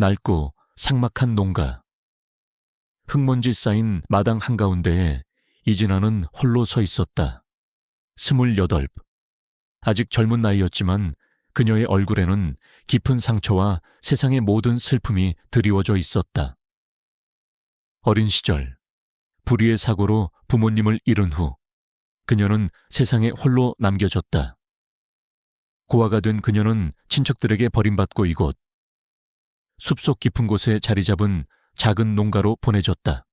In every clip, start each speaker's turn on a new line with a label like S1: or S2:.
S1: 낡고 삭막한 농가. 흙먼지 쌓인 마당 한가운데에 이진아는 홀로 서 있었다. 28. 아직 젊은 나이였지만 그녀의 얼굴에는 깊은 상처와 세상의 모든 슬픔이 드리워져 있었다. 어린 시절, 불의의 사고로 부모님을 잃은 후 그녀는 세상에 홀로 남겨졌다. 고아가 된 그녀는 친척들에게 버림받고 이곳, 숲속 깊은 곳에 자리 잡은 작은 농가로 보내졌다.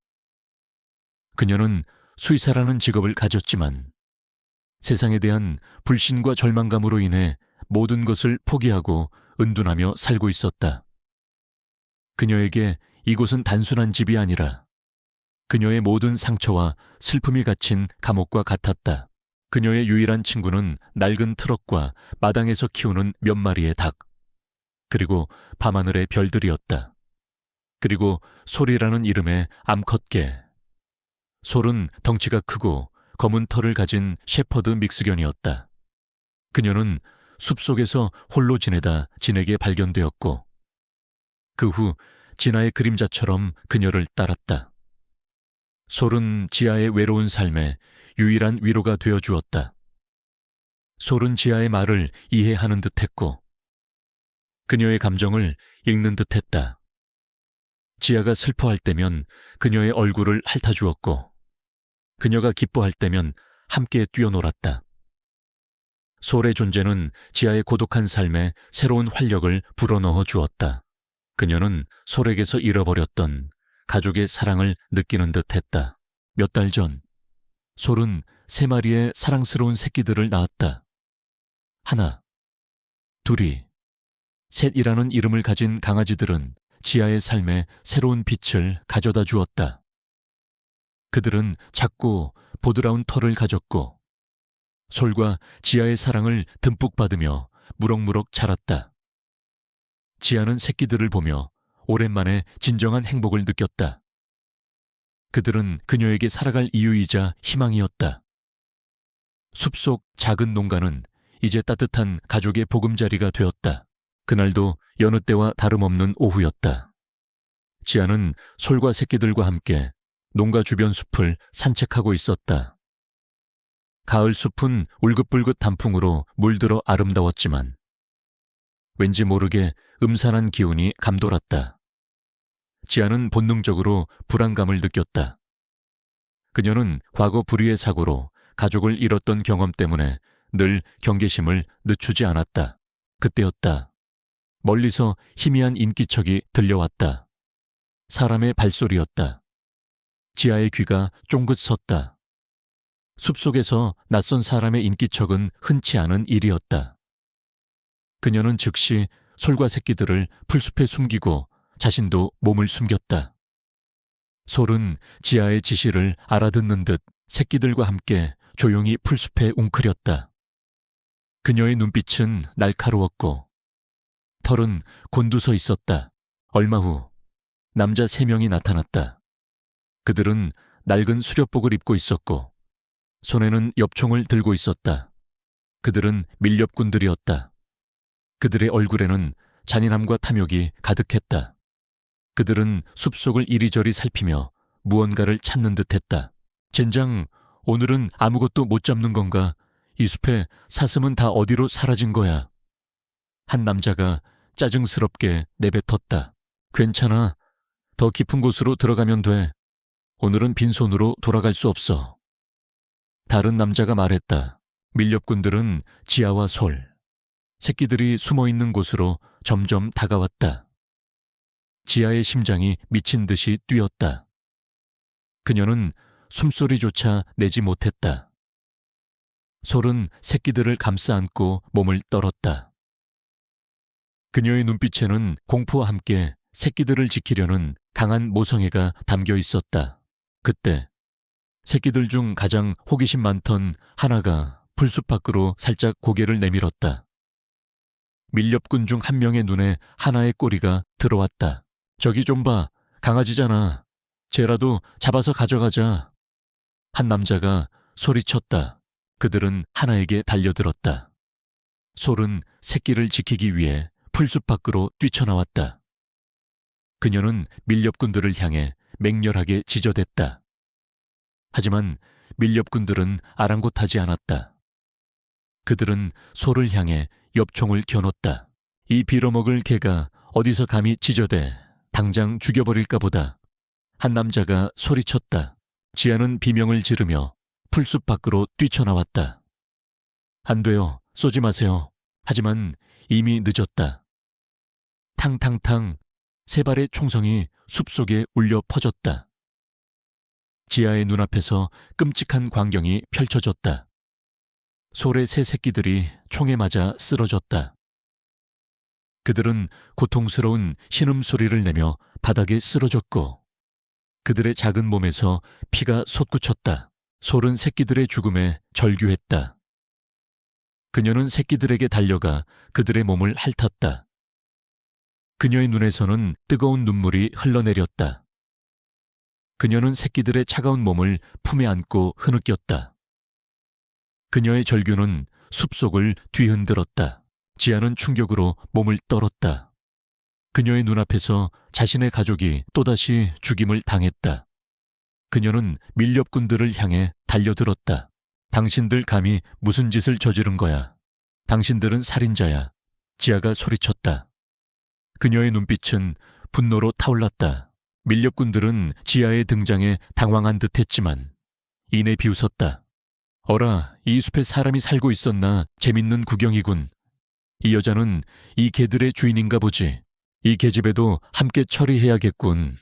S1: 그녀는 수의사라는 직업을 가졌지만 세상에 대한 불신과 절망감으로 인해 모든 것을 포기하고 은둔하며 살고 있었다. 그녀에게 이곳은 단순한 집이 아니라 그녀의 모든 상처와 슬픔이 갇힌 감옥과 같았다. 그녀의 유일한 친구는 낡은 트럭과 마당에서 키우는 몇 마리의 닭, 그리고 밤하늘의 별들이었다. 그리고 솔이라는 이름의 암컷개. 솔은 덩치가 크고 검은 털을 가진 shepherd 믹스견이었다. 그녀는 숲속에서 홀로 지내다 진에게 발견되었고 그 후 진아의 그림자처럼 그녀를 따랐다. 솔은 지아의 외로운 삶에 유일한 위로가 되어 주었다. 솔은 지아의 말을 이해하는 듯했고 그녀의 감정을 읽는 듯했다. 지아가 슬퍼할 때면 그녀의 얼굴을 핥아주었고 그녀가 기뻐할 때면 함께 뛰어놀았다. 솔의 존재는 지아의 고독한 삶에 새로운 활력을 불어넣어 주었다. 그녀는 솔에게서 잃어버렸던 가족의 사랑을 느끼는 듯했다. 몇 달 전, 솔은 3마리의 사랑스러운 새끼들을 낳았다. 하나, 둘이, 셋이라는 이름을 가진 강아지들은 지아의 삶에 새로운 빛을 가져다 주었다. 그들은 작고 보드라운 털을 가졌고 솔과 지아의 사랑을 듬뿍 받으며 무럭무럭 자랐다. 지아는 새끼들을 보며 오랜만에 진정한 행복을 느꼈다. 그들은 그녀에게 살아갈 이유이자 희망이었다. 숲속 작은 농가는 이제 따뜻한 가족의 보금자리가 되었다. 그날도 여느 때와 다름없는 오후였다. 지아는 솔과 새끼들과 함께 농가 주변 숲을 산책하고 있었다. 가을 숲은 울긋불긋 단풍으로 물들어 아름다웠지만 왠지 모르게 음산한 기운이 감돌았다. 지아는 본능적으로 불안감을 느꼈다. 그녀는 과거 불의의 사고로 가족을 잃었던 경험 때문에 늘 경계심을 늦추지 않았다. 그때였다. 멀리서 희미한 인기척이 들려왔다. 사람의 발소리였다. 지아의 귀가 쫑긋 섰다. 숲속에서 낯선 사람의 인기척은 흔치 않은 일이었다. 그녀는 즉시 솔과 새끼들을 풀숲에 숨기고 자신도 몸을 숨겼다. 솔은 지아의 지시를 알아듣는 듯 새끼들과 함께 조용히 풀숲에 웅크렸다. 그녀의 눈빛은 날카로웠고 털은 곤두서 있었다. 얼마 후 남자 3명이 나타났다. 그들은 낡은 수렵복을 입고 있었고 손에는 엽총을 들고 있었다. 그들은 밀렵꾼들이었다. 그들의 얼굴에는 잔인함과 탐욕이 가득했다. 그들은 숲속을 이리저리 살피며 무언가를 찾는 듯했다. 젠장, 오늘은 아무것도 못 잡는 건가? 이 숲에 사슴은 다 어디로 사라진 거야? 한 남자가 짜증스럽게 내뱉었다. 괜찮아. 더 깊은 곳으로 들어가면 돼. 오늘은 빈손으로 돌아갈 수 없어. 다른 남자가 말했다. 밀렵꾼들은 지아와 솔, 새끼들이 숨어있는 곳으로 점점 다가왔다. 지아의 심장이 미친 듯이 뛰었다. 그녀는 숨소리조차 내지 못했다. 솔은 새끼들을 감싸 안고 몸을 떨었다. 그녀의 눈빛에는 공포와 함께 새끼들을 지키려는 강한 모성애가 담겨 있었다. 그때 새끼들 중 가장 호기심 많던 하나가 풀숲 밖으로 살짝 고개를 내밀었다. 밀렵꾼 중 한 명의 눈에 하나의 꼬리가 들어왔다. 저기 좀 봐. 강아지잖아. 쟤라도 잡아서 가져가자. 한 남자가 소리쳤다. 그들은 하나에게 달려들었다. 솔은 새끼를 지키기 위해 풀숲 밖으로 뛰쳐나왔다. 그녀는 밀렵꾼들을 향해 맹렬하게 지저댔다. 하지만 밀렵꾼들은 아랑곳하지 않았다. 그들은 소를 향해 엽총을 겨눴다. 이 빌어먹을 개가 어디서 감히 짖어대 당장 죽여버릴까 보다. 한 남자가 소리쳤다. 지아는 비명을 지르며 풀숲 밖으로 뛰쳐나왔다. 안 돼요. 쏘지 마세요. 하지만 이미 늦었다. 탕탕탕 세 발의 총성이 숲속에 울려 퍼졌다. 지아의 눈앞에서 끔찍한 광경이 펼쳐졌다. 소의 새 새끼들이 총에 맞아 쓰러졌다. 그들은 고통스러운 신음소리를 내며 바닥에 쓰러졌고 그들의 작은 몸에서 피가 솟구쳤다. 소는 새끼들의 죽음에 절규했다. 그녀는 새끼들에게 달려가 그들의 몸을 핥았다. 그녀의 눈에서는 뜨거운 눈물이 흘러내렸다. 그녀는 새끼들의 차가운 몸을 품에 안고 흐느꼈다. 그녀의 절규는 숲속을 뒤흔들었다. 지아는 충격으로 몸을 떨었다. 그녀의 눈앞에서 자신의 가족이 또다시 죽임을 당했다. 그녀는 밀렵꾼들을 향해 달려들었다. 당신들 감히 무슨 짓을 저지른 거야. 당신들은 살인자야. 지아가 소리쳤다. 그녀의 눈빛은 분노로 타올랐다. 밀렵꾼들은 지아의 등장에 당황한 듯 했지만 이내 비웃었다. 어라, 이 숲에 사람이 살고 있었나 재밌는 구경이군. 이 여자는 이 개들의 주인인가 보지. 이 계집애도 함께 처리해야겠군.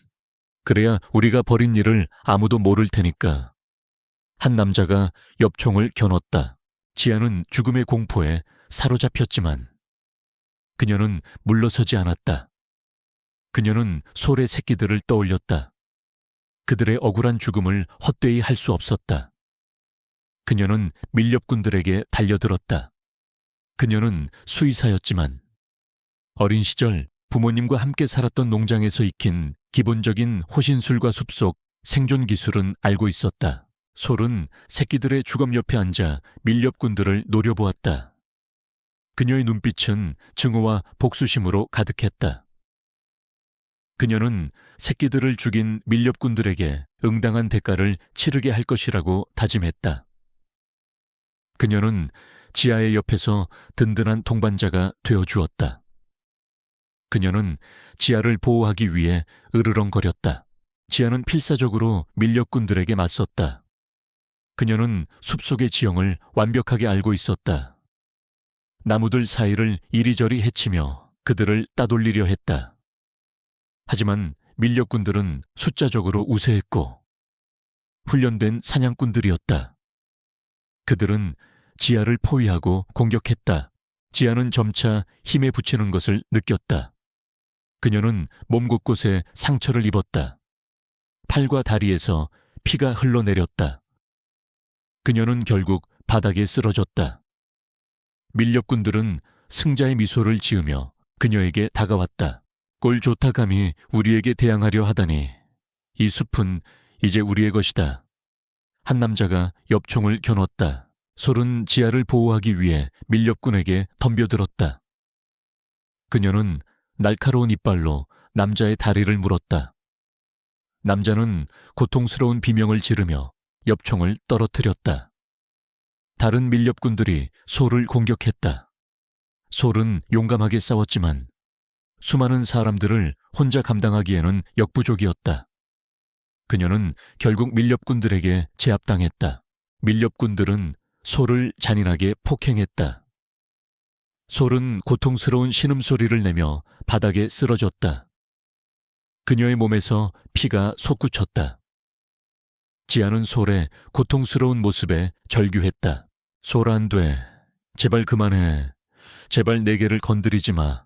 S1: 그래야 우리가 벌인 일을 아무도 모를 테니까. 한 남자가 엽총을 겨눴다. 지아는 죽음의 공포에 사로잡혔지만 그녀는 물러서지 않았다. 그녀는 소의 새끼들을 떠올렸다. 그들의 억울한 죽음을 헛되이 할 수 없었다. 그녀는 밀렵꾼들에게 달려들었다. 그녀는 수의사였지만 어린 시절 부모님과 함께 살았던 농장에서 익힌 기본적인 호신술과 숲속 생존 기술은 알고 있었다. 솔은 새끼들의 주검 옆에 앉아 밀렵꾼들을 노려보았다. 그녀의 눈빛은 증오와 복수심으로 가득했다. 그녀는 새끼들을 죽인 밀렵꾼들에게 응당한 대가를 치르게 할 것이라고 다짐했다. 그녀는 지아의 옆에서 든든한 동반자가 되어주었다. 그녀는 지아를 보호하기 위해 으르렁거렸다. 지아는 필사적으로 밀렵꾼들에게 맞섰다. 그녀는 숲속의 지형을 완벽하게 알고 있었다. 나무들 사이를 이리저리 헤치며 그들을 따돌리려 했다. 하지만 밀렵꾼들은 숫자적으로 우세했고 훈련된 사냥꾼들이었다. 그들은 지아를 포위하고 공격했다. 지아는 점차 힘에 부치는 것을 느꼈다. 그녀는 몸 곳곳에 상처를 입었다. 팔과 다리에서 피가 흘러내렸다. 그녀는 결국 바닥에 쓰러졌다. 밀렵꾼들은 승자의 미소를 지으며 그녀에게 다가왔다. 꼴 좋다 감히 우리에게 대항하려 하다니. 이 숲은 이제 우리의 것이다. 한 남자가 엽총을 겨눴다. 솔은 지아를 보호하기 위해 밀렵꾼에게 덤벼들었다. 그녀는 날카로운 이빨로 남자의 다리를 물었다. 남자는 고통스러운 비명을 지르며 엽총을 떨어뜨렸다. 다른 밀렵꾼들이 솔을 공격했다. 솔은 용감하게 싸웠지만 수많은 사람들을 혼자 감당하기에는 역부족이었다. 그녀는 결국 밀렵꾼들에게 제압당했다. 밀렵꾼들은 솔을 잔인하게 폭행했다. 솔은 고통스러운 신음소리를 내며 바닥에 쓰러졌다. 그녀의 몸에서 피가 솟구쳤다. 지아는 솔의 고통스러운 모습에 절규했다. 솔 안 돼. 제발 그만해. 제발 내 개를 건드리지 마.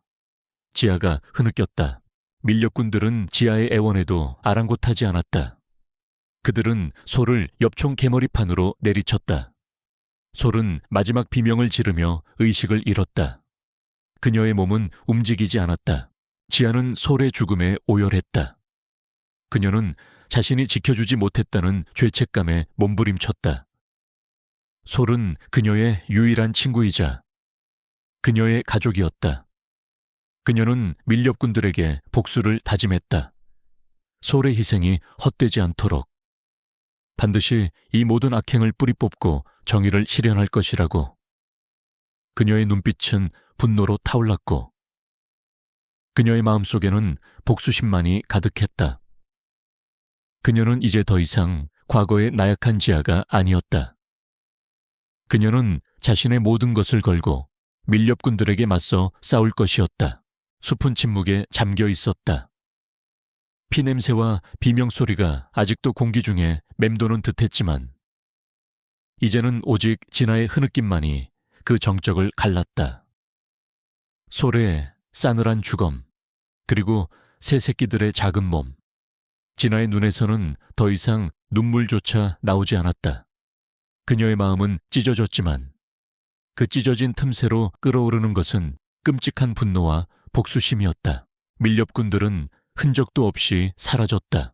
S1: 지아가 흐느꼈다. 밀렵꾼들은 지아의 애원에도 아랑곳하지 않았다. 그들은 솔을 엽총 개머리판으로 내리쳤다. 솔은 마지막 비명을 지르며 의식을 잃었다. 그녀의 몸은 움직이지 않았다. 지아는 솔의 죽음에 오열했다. 그녀는 자신이 지켜주지 못했다는 죄책감에 몸부림쳤다. 솔은 그녀의 유일한 친구이자 그녀의 가족이었다. 그녀는 밀렵꾼들에게 복수를 다짐했다. 솔의 희생이 헛되지 않도록. 반드시 이 모든 악행을 뿌리 뽑고 정의를 실현할 것이라고. 그녀의 눈빛은 분노로 타올랐고 그녀의 마음속에는 복수심만이 가득했다. 그녀는 이제 더 이상 과거의 나약한 지아가 아니었다. 그녀는 자신의 모든 것을 걸고 밀렵꾼들에게 맞서 싸울 것이었다. 숲은 침묵에 잠겨 있었다. 피냄새와 비명소리가 아직도 공기 중에 맴도는 듯했지만 이제는 오직 진아의 흐느낌만이 그 정적을 갈랐다. 솔의 싸늘한 주검, 그리고 새 새끼들의 작은 몸. 진아의 눈에서는 더 이상 눈물조차 나오지 않았다. 그녀의 마음은 찢어졌지만 그 찢어진 틈새로 끓어오르는 것은 끔찍한 분노와 복수심이었다. 밀렵꾼들은 흔적도 없이 사라졌다.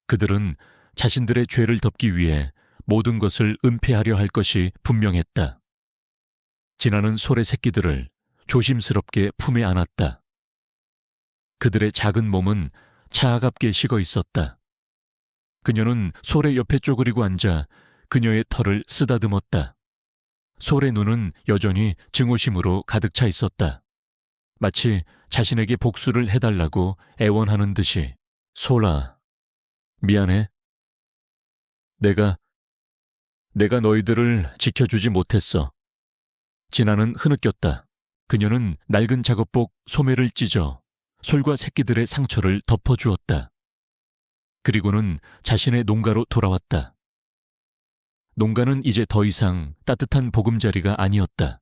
S1: 그들은 자신들의 죄를 덮기 위해 모든 것을 은폐하려 할 것이 분명했다. 진아는 솔의 새끼들을 조심스럽게 품에 안았다. 그들의 작은 몸은 차갑게 식어 있었다. 그녀는 솔의 옆에 쪼그리고 앉아 그녀의 털을 쓰다듬었다. 솔의 눈은 여전히 증오심으로 가득 차 있었다. 마치 자신에게 복수를 해달라고 애원하는 듯이. 솔아, 미안해. 내가 너희들을 지켜주지 못했어. 진아는 흐느꼈다. 그녀는 낡은 작업복 소매를 찢어 솔과 새끼들의 상처를 덮어주었다. 그리고는 자신의 농가로 돌아왔다. 농가는 이제 더 이상 따뜻한 보금자리가 아니었다.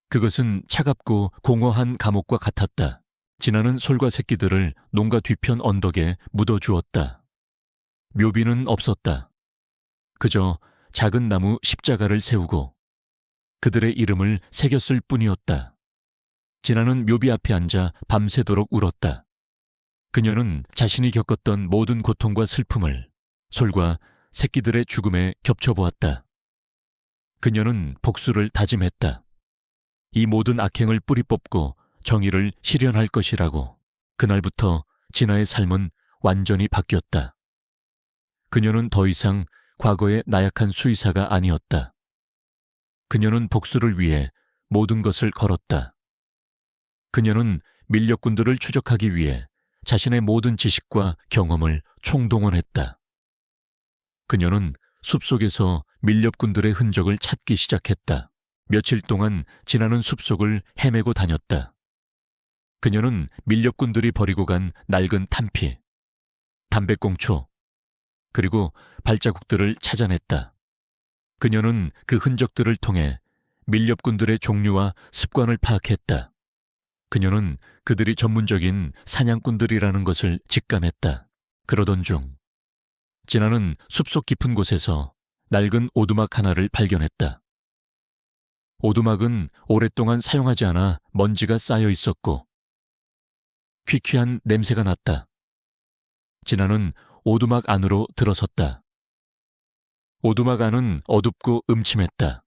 S1: 그것은 차갑고 공허한 감옥과 같았다. 진아는 솔과 새끼들을 농가 뒤편 언덕에 묻어주었다. 묘비는 없었다. 그저 작은 나무 십자가를 세우고 그들의 이름을 새겼을 뿐이었다. 진아는 묘비 앞에 앉아 밤새도록 울었다. 그녀는 자신이 겪었던 모든 고통과 슬픔을 솔과 새끼들의 죽음에 겹쳐보았다. 그녀는 복수를 다짐했다. 이 모든 악행을 뿌리 뽑고 정의를 실현할 것이라고. 그날부터 진아의 삶은 완전히 바뀌었다. 그녀는 더 이상 과거의 나약한 수의사가 아니었다. 그녀는 복수를 위해 모든 것을 걸었다. 그녀는 밀렵꾼들을 추적하기 위해 자신의 모든 지식과 경험을 총동원했다. 그녀는 숲속에서 밀렵꾼들의 흔적을 찾기 시작했다. 며칠 동안 진아는 숲속을 헤매고 다녔다. 그녀는 밀렵꾼들이 버리고 간 낡은 탄피, 담배꽁초, 그리고 발자국들을 찾아냈다. 그녀는 그 흔적들을 통해 밀렵꾼들의 종류와 습관을 파악했다. 그녀는 그들이 전문적인 사냥꾼들이라는 것을 직감했다. 그러던 중 진아는 숲속 깊은 곳에서 낡은 오두막 하나를 발견했다. 오두막은 오랫동안 사용하지 않아 먼지가 쌓여 있었고 퀴퀴한 냄새가 났다. 진아는 오두막 안으로 들어섰다. 오두막 안은 어둡고 음침했다.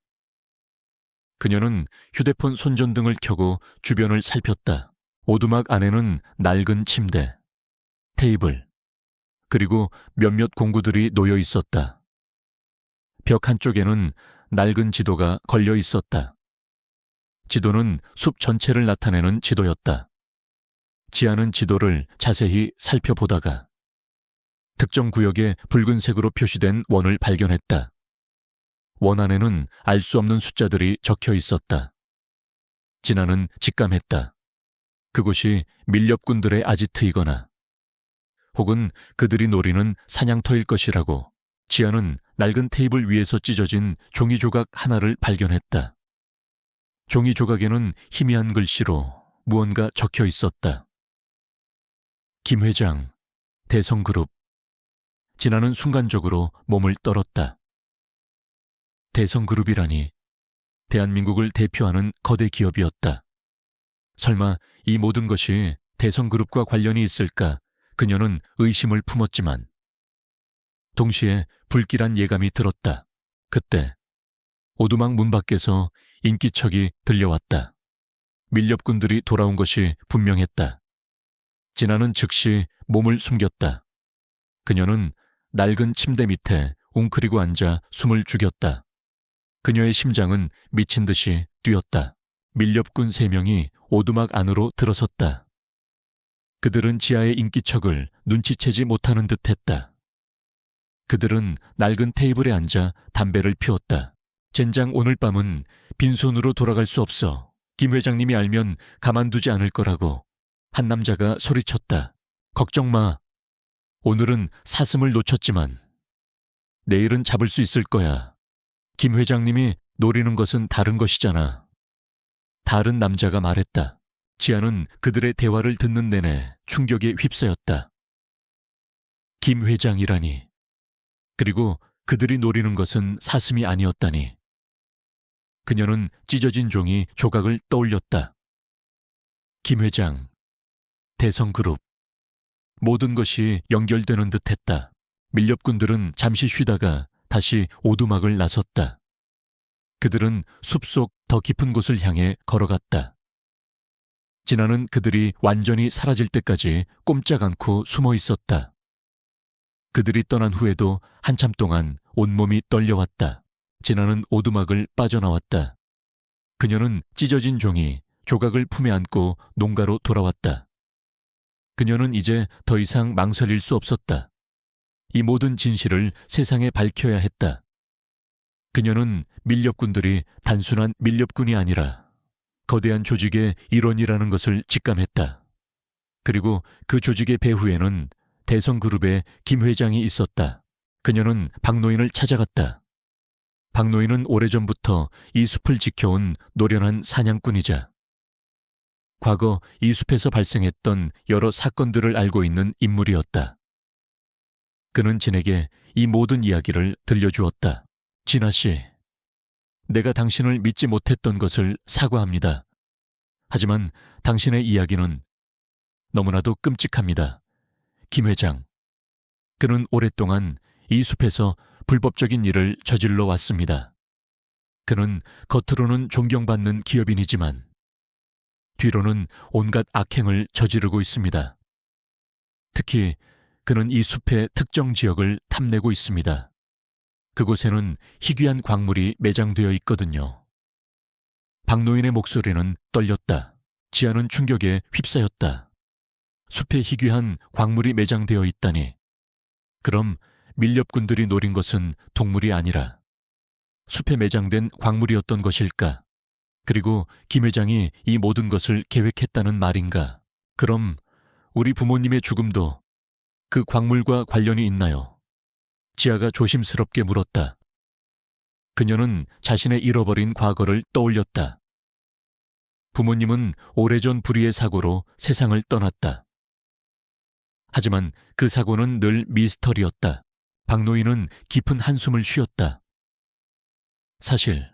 S1: 그녀는 휴대폰 손전등을 켜고 주변을 살폈다. 오두막 안에는 낡은 침대, 테이블, 그리고 몇몇 공구들이 놓여 있었다. 벽 한쪽에는 낡은 지도가 걸려 있었다. 지도는 숲 전체를 나타내는 지도였다. 지아는 지도를 자세히 살펴보다가 특정 구역에 붉은색으로 표시된 원을 발견했다. 원 안에는 알 수 없는 숫자들이 적혀 있었다. 진아는 직감했다. 그곳이 밀렵꾼들의 아지트이거나 혹은 그들이 노리는 사냥터일 것이라고. 지아는 낡은 테이블 위에서 찢어진 종이 조각 하나를 발견했다. 종이 조각에는 희미한 글씨로 무언가 적혀 있었다. 김 회장, 대성그룹. 진아는 순간적으로 몸을 떨었다. 대성그룹이라니 대한민국을 대표하는 거대 기업이었다. 설마 이 모든 것이 대성그룹과 관련이 있을까 그녀는 의심을 품었지만 동시에 불길한 예감이 들었다. 그때 오두막 문 밖에서 인기척이 들려왔다. 밀렵꾼들이 돌아온 것이 분명했다. 진아는 즉시 몸을 숨겼다. 그녀는 낡은 침대 밑에 웅크리고 앉아 숨을 죽였다. 그녀의 심장은 미친 듯이 뛰었다. 밀렵꾼 3명이 오두막 안으로 들어섰다. 그들은 지아의 인기척을 눈치채지 못하는 듯했다. 그들은 낡은 테이블에 앉아 담배를 피웠다. 젠장, 오늘 밤은 빈손으로 돌아갈 수 없어. 김 회장님이 알면 가만두지 않을 거라고 한 남자가 소리쳤다. 걱정 마. 오늘은 사슴을 놓쳤지만 내일은 잡을 수 있을 거야. 김 회장님이 노리는 것은 다른 것이잖아. 다른 남자가 말했다. 지아는 그들의 대화를 듣는 내내 충격에 휩싸였다. 김 회장이라니. 그리고 그들이 노리는 것은 사슴이 아니었다니. 그녀는 찢어진 종이 조각을 떠올렸다. 김 회장, 대성그룹. 모든 것이 연결되는 듯했다. 밀렵꾼들은 잠시 쉬다가 다시 오두막을 나섰다. 그들은 숲속 더 깊은 곳을 향해 걸어갔다. 진아는 그들이 완전히 사라질 때까지 꼼짝 않고 숨어 있었다. 그들이 떠난 후에도 한참 동안 온몸이 떨려왔다. 진아는 오두막을 빠져나왔다. 그녀는 찢어진 종이 조각을 품에 안고 농가로 돌아왔다. 그녀는 이제 더 이상 망설일 수 없었다. 이 모든 진실을 세상에 밝혀야 했다. 그녀는 밀렵꾼들이 단순한 밀렵꾼이 아니라 거대한 조직의 일원이라는 것을 직감했다. 그리고 그 조직의 배후에는 대성그룹의 김 회장이 있었다. 그녀는 박노인을 찾아갔다. 박노인은 오래전부터 이 숲을 지켜온 노련한 사냥꾼이자 과거 이 숲에서 발생했던 여러 사건들을 알고 있는 인물이었다. 그는 진에게 이 모든 이야기를 들려주었다. 진아 씨, 내가 당신을 믿지 못했던 것을 사과합니다. 하지만 당신의 이야기는 너무나도 끔찍합니다. 김 회장, 그는 오랫동안 이 숲에서 불법적인 일을 저질러 왔습니다. 그는 겉으로는 존경받는 기업인이지만 뒤로는 온갖 악행을 저지르고 있습니다. 특히 그는 이 숲의 특정 지역을 탐내고 있습니다. 그곳에는 희귀한 광물이 매장되어 있거든요. 박노인의 목소리는 떨렸다. 지아는 충격에 휩싸였다. 숲에 희귀한 광물이 매장되어 있다니. 그럼 밀렵꾼들이 노린 것은 동물이 아니라 숲에 매장된 광물이었던 것일까? 그리고 김 회장이 이 모든 것을 계획했다는 말인가? 그럼 우리 부모님의 죽음도 그 광물과 관련이 있나요? 지아가 조심스럽게 물었다. 그녀는 자신의 잃어버린 과거를 떠올렸다. 부모님은 오래전 불의의 사고로 세상을 떠났다. 하지만 그 사고는 늘 미스터리였다. 박노인은 깊은 한숨을 쉬었다. 사실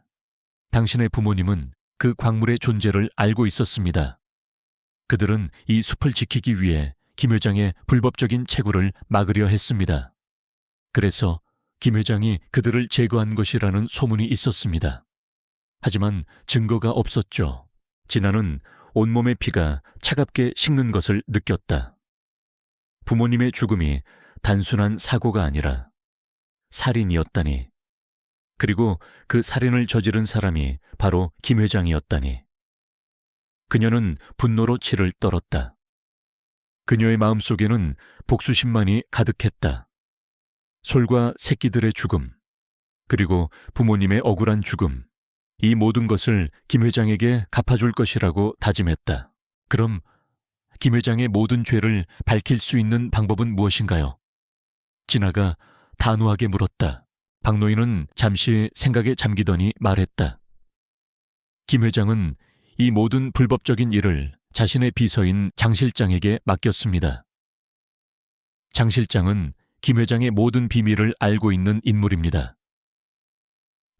S1: 당신의 부모님은 그 광물의 존재를 알고 있었습니다. 그들은 이 숲을 지키기 위해 김 회장의 불법적인 채굴을 막으려 했습니다. 그래서 김 회장이 그들을 제거한 것이라는 소문이 있었습니다. 하지만 증거가 없었죠. 진아는 온몸의 피가 차갑게 식는 것을 느꼈다. 부모님의 죽음이 단순한 사고가 아니라 살인이었다니. 그리고 그 살인을 저지른 사람이 바로 김 회장이었다니. 그녀는 분노로 치를 떨었다. 그녀의 마음속에는 복수심만이 가득했다. 솔과 새끼들의 죽음, 그리고 부모님의 억울한 죽음, 이 모든 것을 김 회장에게 갚아줄 것이라고 다짐했다. 그럼 김 회장의 모든 죄를 밝힐 수 있는 방법은 무엇인가요? 진아가 단호하게 물었다. 박노인은 잠시 생각에 잠기더니 말했다. 김 회장은 이 모든 불법적인 일을 자신의 비서인 장 실장에게 맡겼습니다. 장 실장은 김 회장의 모든 비밀을 알고 있는 인물입니다.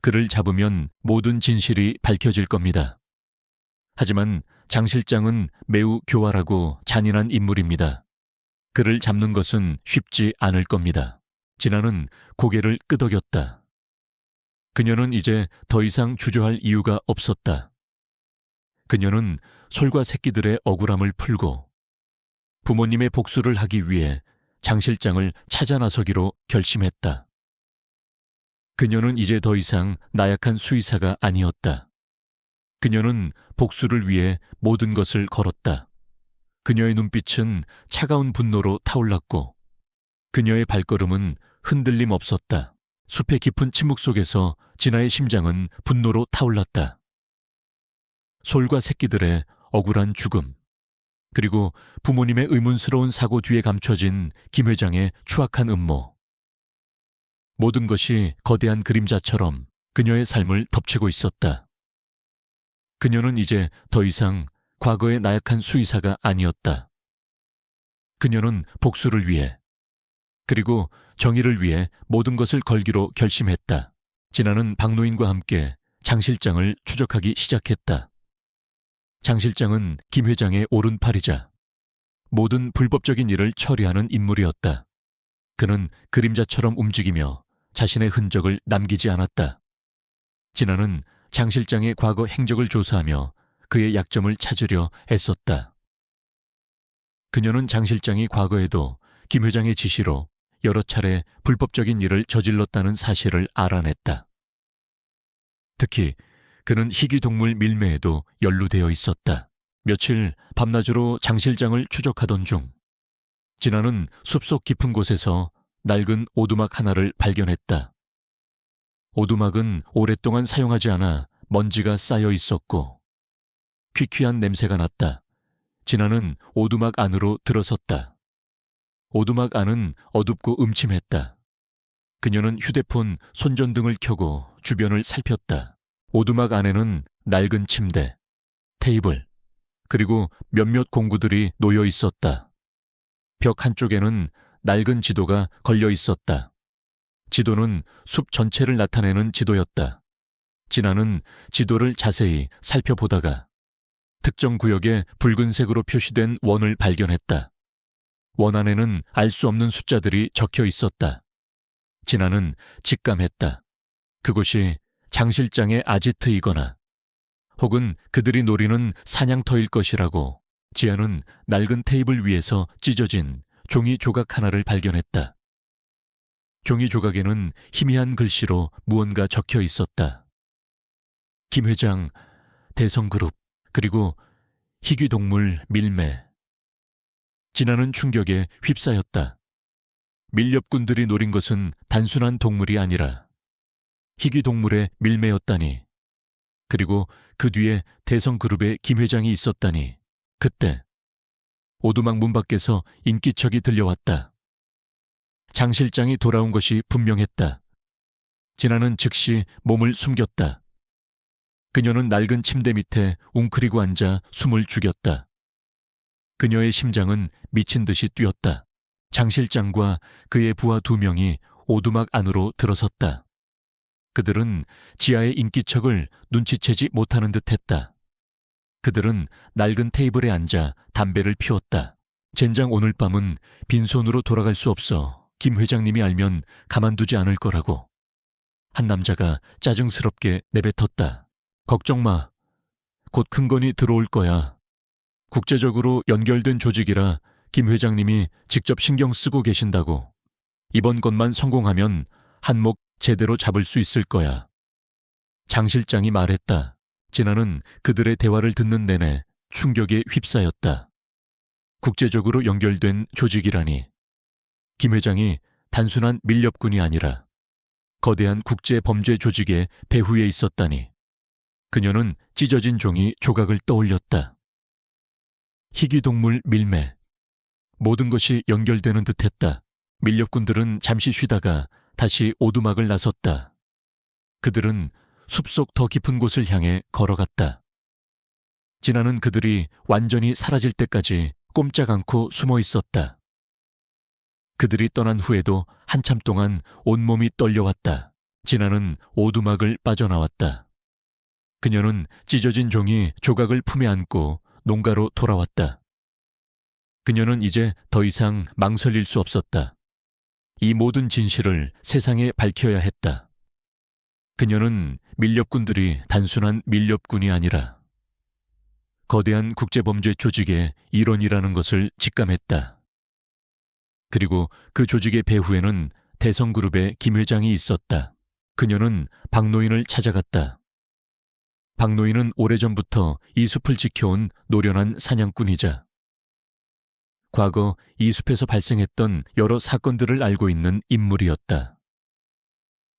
S1: 그를 잡으면 모든 진실이 밝혀질 겁니다. 하지만 장 실장은 매우 교활하고 잔인한 인물입니다. 그를 잡는 것은 쉽지 않을 겁니다. 진아는 고개를 끄덕였다. 그녀는 이제 더 이상 주저할 이유가 없었다. 그녀는 솔과 새끼들의 억울함을 풀고 부모님의 복수를 하기 위해 장 실장을 찾아 나서기로 결심했다. 그녀는 이제 더 이상 나약한 수의사가 아니었다. 그녀는 복수를 위해 모든 것을 걸었다. 그녀의 눈빛은 차가운 분노로 타올랐고 그녀의 발걸음은 흔들림 없었다. 숲의 깊은 침묵 속에서 진아의 심장은 분노로 타올랐다. 솔과 새끼들의 억울한 죽음, 그리고 부모님의 의문스러운 사고 뒤에 감춰진 김 회장의 추악한 음모. 모든 것이 거대한 그림자처럼 그녀의 삶을 덮치고 있었다. 그녀는 이제 더 이상 과거의 나약한 수의사가 아니었다. 그녀는 복수를 위해, 그리고 정의를 위해 모든 것을 걸기로 결심했다. 진아는 박노인과 함께 장 실장을 추적하기 시작했다. 장 실장은 김 회장의 오른팔이자 모든 불법적인 일을 처리하는 인물이었다. 그는 그림자처럼 움직이며 자신의 흔적을 남기지 않았다. 진아는 장 실장의 과거 행적을 조사하며 그의 약점을 찾으려 애썼다. 그녀는 장 실장이 과거에도 김 회장의 지시로 여러 차례 불법적인 일을 저질렀다는 사실을 알아냈다. 특히 그는 희귀동물 밀매에도 연루되어 있었다. 며칠 밤낮으로 장 실장을 추적하던 중 진아는 숲속 깊은 곳에서 낡은 오두막 하나를 발견했다. 오두막은 오랫동안 사용하지 않아 먼지가 쌓여 있었고 퀴퀴한 냄새가 났다. 진아는 오두막 안으로 들어섰다. 오두막 안은 어둡고 음침했다. 그녀는 휴대폰 손전등을 켜고 주변을 살폈다. 오두막 안에는 낡은 침대, 테이블, 그리고 몇몇 공구들이 놓여 있었다. 벽 한쪽에는 낡은 지도가 걸려 있었다. 지도는 숲 전체를 나타내는 지도였다. 진아는 지도를 자세히 살펴보다가 특정 구역에 붉은색으로 표시된 원을 발견했다. 원 안에는 알 수 없는 숫자들이 적혀 있었다. 진아는 직감했다. 그곳이 장 실장의 아지트이거나 혹은 그들이 노리는 사냥터일 것이라고. 지아는 낡은 테이블 위에서 찢어진 종이 조각 하나를 발견했다. 종이 조각에는 희미한 글씨로 무언가 적혀 있었다. 김 회장, 대성그룹, 그리고 희귀동물 밀매. 진아는 충격에 휩싸였다. 밀렵꾼들이 노린 것은 단순한 동물이 아니라 희귀동물의 밀매였다니. 그리고 그 뒤에 대성그룹의 김 회장이 있었다니. 그때 오두막 문 밖에서 인기척이 들려왔다. 장 실장이 돌아온 것이 분명했다. 진아는 즉시 몸을 숨겼다. 그녀는 낡은 침대 밑에 웅크리고 앉아 숨을 죽였다. 그녀의 심장은 미친 듯이 뛰었다. 장 실장과 그의 부하 2명이 오두막 안으로 들어섰다. 그들은 지하의 인기척을 눈치채지 못하는 듯했다. 그들은 낡은 테이블에 앉아 담배를 피웠다. 젠장 오늘 밤은 빈손으로 돌아갈 수 없어. 김 회장님이 알면 가만두지 않을 거라고. 한 남자가 짜증스럽게 내뱉었다. 걱정 마. 곧 큰 건이 들어올 거야. 국제적으로 연결된 조직이라 김 회장님이 직접 신경 쓰고 계신다고. 이번 건만 성공하면 한몫 제대로 잡을 수 있을 거야. 장 실장이 말했다. 진아는 그들의 대화를 듣는 내내 충격에 휩싸였다. 국제적으로 연결된 조직이라니. 김 회장이 단순한 밀렵꾼이 아니라 거대한 국제 범죄 조직의 배후에 있었다니. 그녀는 찢어진 종이 조각을 떠올렸다. 희귀동물 밀매. 모든 것이 연결되는 듯했다. 밀렵꾼들은 잠시 쉬다가 다시 오두막을 나섰다. 그들은 숲속 더 깊은 곳을 향해 걸어갔다. 진아는 그들이 완전히 사라질 때까지 꼼짝 않고 숨어 있었다. 그들이 떠난 후에도 한참 동안 온몸이 떨려왔다. 진아는 오두막을 빠져나왔다. 그녀는 찢어진 종이 조각을 품에 안고 농가로 돌아왔다. 그녀는 이제 더 이상 망설일 수 없었다. 이 모든 진실을 세상에 밝혀야 했다. 그녀는 밀렵꾼들이 단순한 밀렵꾼이 아니라 거대한 국제범죄 조직의 일원이라는 것을 직감했다. 그리고 그 조직의 배후에는 대성그룹의 김 회장이 있었다. 그녀는 박노인을 찾아갔다. 박노인은 오래전부터 이 숲을 지켜온 노련한 사냥꾼이자 과거 이 숲에서 발생했던 여러 사건들을 알고 있는 인물이었다.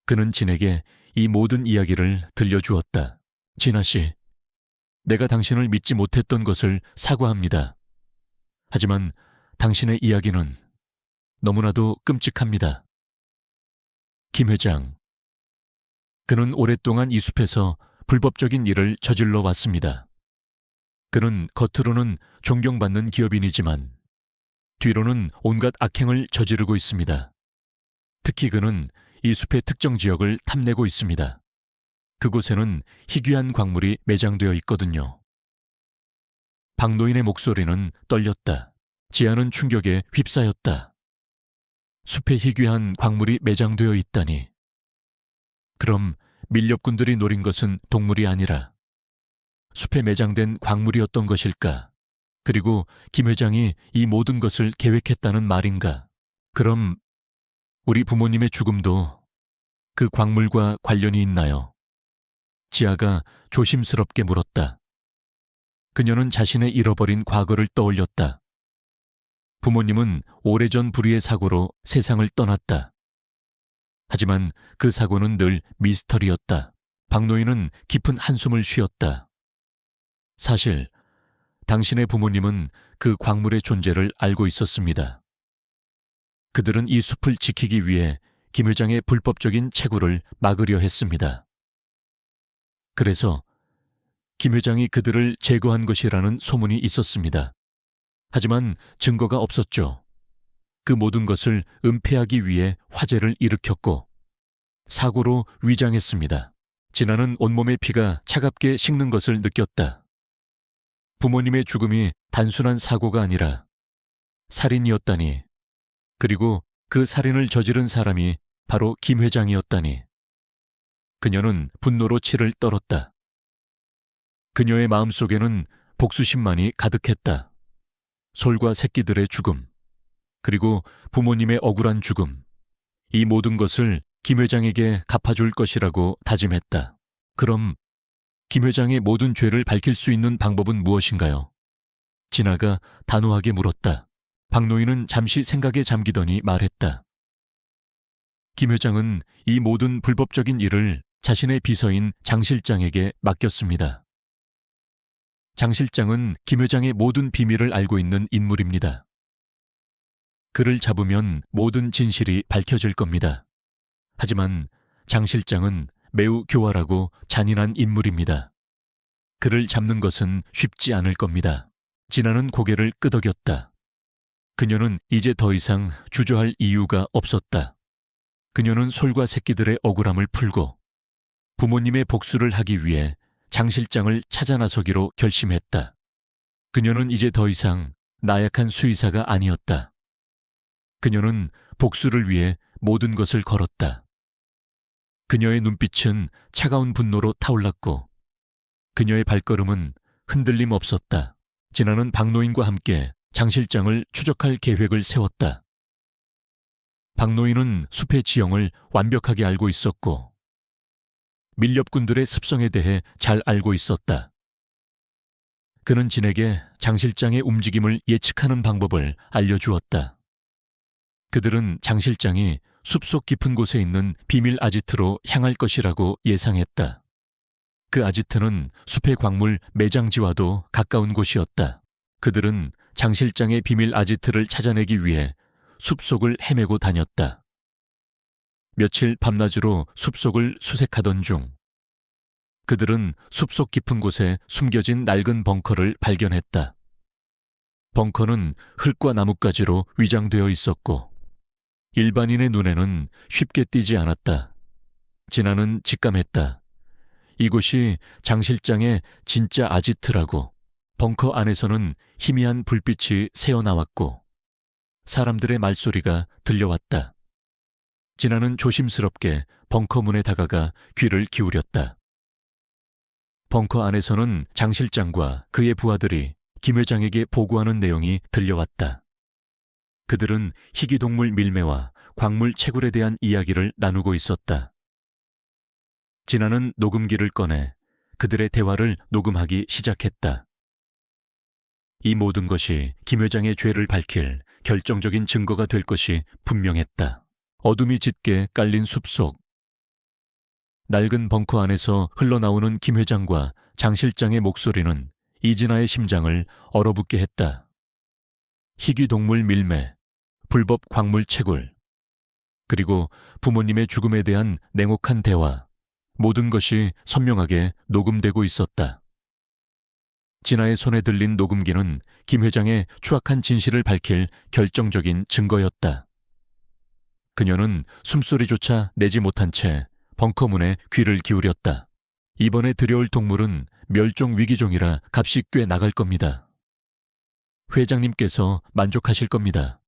S1: 그는 진에게 이 모든 이야기를 들려주었다. 진아 씨, 내가 당신을 믿지 못했던 것을 사과합니다. 하지만 당신의 이야기는 너무나도 끔찍합니다. 김 회장, 그는 오랫동안 이 숲에서 불법적인 일을 저질러 왔습니다. 그는 겉으로는 존경받는 기업인이지만 뒤로는 온갖 악행을 저지르고 있습니다. 특히 그는 이 숲의 특정 지역을 탐내고 있습니다. 그곳에는 희귀한 광물이 매장되어 있거든요. 박노인의 목소리는 떨렸다. 지아는 충격에 휩싸였다. 숲에 희귀한 광물이 매장되어 있다니. 그럼 밀렵꾼들이 노린 것은 동물이 아니라 숲에 매장된 광물이었던 것일까? 그리고 김 회장이 이 모든 것을 계획했다는 말인가? 그럼 우리 부모님의 죽음도 그 광물과 관련이 있나요? 지아가 조심스럽게 물었다. 그녀는 자신의 잃어버린 과거를 떠올렸다. 부모님은 오래전 불의의 사고로 세상을 떠났다. 하지만 그 사고는 늘 미스터리였다. 박노인은 깊은 한숨을 쉬었다. 사실 당신의 부모님은 그 광물의 존재를 알고 있었습니다. 그들은 이 숲을 지키기 위해 김 회장의 불법적인 채굴을 막으려 했습니다. 그래서 김 회장이 그들을 제거한 것이라는 소문이 있었습니다. 하지만 증거가 없었죠. 그 모든 것을 은폐하기 위해 화재를 일으켰고 사고로 위장했습니다. 진아는 온몸의 피가 차갑게 식는 것을 느꼈다. 부모님의 죽음이 단순한 사고가 아니라 살인이었다니. 그리고 그 살인을 저지른 사람이 바로 김 회장이었다니. 그녀는 분노로 치를 떨었다. 그녀의 마음속에는 복수심만이 가득했다. 솔과 새끼들의 죽음, 그리고 부모님의 억울한 죽음, 이 모든 것을 김 회장에게 갚아줄 것이라고 다짐했다. 그럼 김 회장의 모든 죄를 밝힐 수 있는 방법은 무엇인가요? 진아가 단호하게 물었다. 박노인은 잠시 생각에 잠기더니 말했다. 김 회장은 이 모든 불법적인 일을 자신의 비서인 장 실장에게 맡겼습니다. 장 실장은 김 회장의 모든 비밀을 알고 있는 인물입니다. 그를 잡으면 모든 진실이 밝혀질 겁니다. 하지만 장 실장은 매우 교활하고 잔인한 인물입니다. 그를 잡는 것은 쉽지 않을 겁니다. 진아는 고개를 끄덕였다. 그녀는 이제 더 이상 주저할 이유가 없었다. 그녀는 솔과 새끼들의 억울함을 풀고 부모님의 복수를 하기 위해 장 실장을 찾아 나서기로 결심했다. 그녀는 이제 더 이상 나약한 수의사가 아니었다. 그녀는 복수를 위해 모든 것을 걸었다. 그녀의 눈빛은 차가운 분노로 타올랐고 그녀의 발걸음은 흔들림 없었다. 진아는 박노인과 함께 장 실장을 추적할 계획을 세웠다. 박노인은 숲의 지형을 완벽하게 알고 있었고 밀렵꾼들의 습성에 대해 잘 알고 있었다. 그는 진에게 장 실장의 움직임을 예측하는 방법을 알려주었다. 그들은 장 실장이 숲속 깊은 곳에 있는 비밀 아지트로 향할 것이라고 예상했다. 그 아지트는 숲의 광물 매장지와도 가까운 곳이었다. 그들은 장 실장의 비밀 아지트를 찾아내기 위해 숲속을 헤매고 다녔다. 며칠 밤낮으로 숲속을 수색하던 중 그들은 숲속 깊은 곳에 숨겨진 낡은 벙커를 발견했다. 벙커는 흙과 나뭇가지로 위장되어 있었고 일반인의 눈에는 쉽게 띄지 않았다. 진아는 직감했다. 이곳이 장 실장의 진짜 아지트라고. 벙커 안에서는 희미한 불빛이 새어나왔고 사람들의 말소리가 들려왔다. 진아는 조심스럽게 벙커 문에 다가가 귀를 기울였다. 벙커 안에서는 장 실장과 그의 부하들이 김 회장에게 보고하는 내용이 들려왔다. 그들은 희귀동물 밀매와 광물 채굴에 대한 이야기를 나누고 있었다. 진아는 녹음기를 꺼내 그들의 대화를 녹음하기 시작했다. 이 모든 것이 김 회장의 죄를 밝힐 결정적인 증거가 될 것이 분명했다. 어둠이 짙게 깔린 숲속. 낡은 벙커 안에서 흘러나오는 김 회장과 장 실장의 목소리는 이진아의 심장을 얼어붙게 했다. 희귀동물 밀매, 불법 광물 채굴, 그리고 부모님의 죽음에 대한 냉혹한 대화, 모든 것이 선명하게 녹음되고 있었다. 진아의 손에 들린 녹음기는 김 회장의 추악한 진실을 밝힐 결정적인 증거였다. 그녀는 숨소리조차 내지 못한 채 벙커문에 귀를 기울였다. 이번에 들여올 동물은 멸종 위기종이라 값이 꽤 나갈 겁니다. 회장님께서 만족하실 겁니다.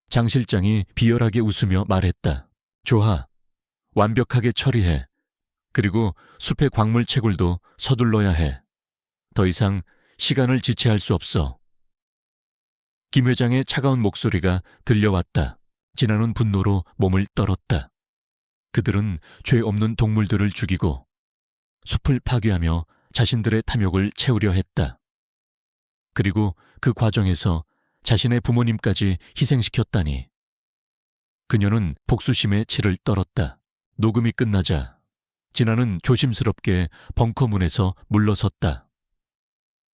S1: 장 실장이 비열하게 웃으며 말했다. 좋아. 완벽하게 처리해. 그리고 숲의 광물 채굴도 서둘러야 해. 더 이상 시간을 지체할 수 없어. 김 회장의 차가운 목소리가 들려왔다. 진아는 분노로 몸을 떨었다. 그들은 죄 없는 동물들을 죽이고 숲을 파괴하며 자신들의 탐욕을 채우려 했다. 그리고 그 과정에서 자신의 부모님까지 희생시켰다니. 그녀는 복수심에 치를 떨었다. 녹음이 끝나자 진아는 조심스럽게 벙커 문에서 물러섰다.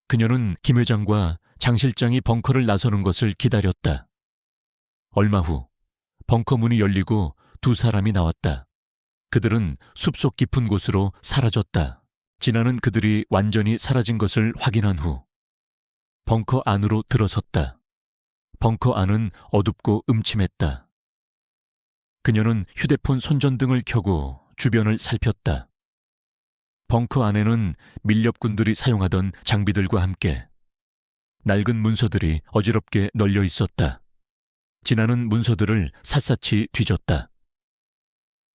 S1: 그녀는 김 회장과 장 실장이 벙커를 나서는 것을 기다렸다. 얼마 후 벙커 문이 열리고 두 사람이 나왔다. 그들은 숲속 깊은 곳으로 사라졌다. 진아는 그들이 완전히 사라진 것을 확인한 후 벙커 안으로 들어섰다. 벙커 안은 어둡고 음침했다. 그녀는 휴대폰 손전등을 켜고 주변을 살폈다. 벙커 안에는 밀렵꾼들이 사용하던 장비들과 함께 낡은 문서들이 어지럽게 널려 있었다. 진아는 문서들을 샅샅이 뒤졌다.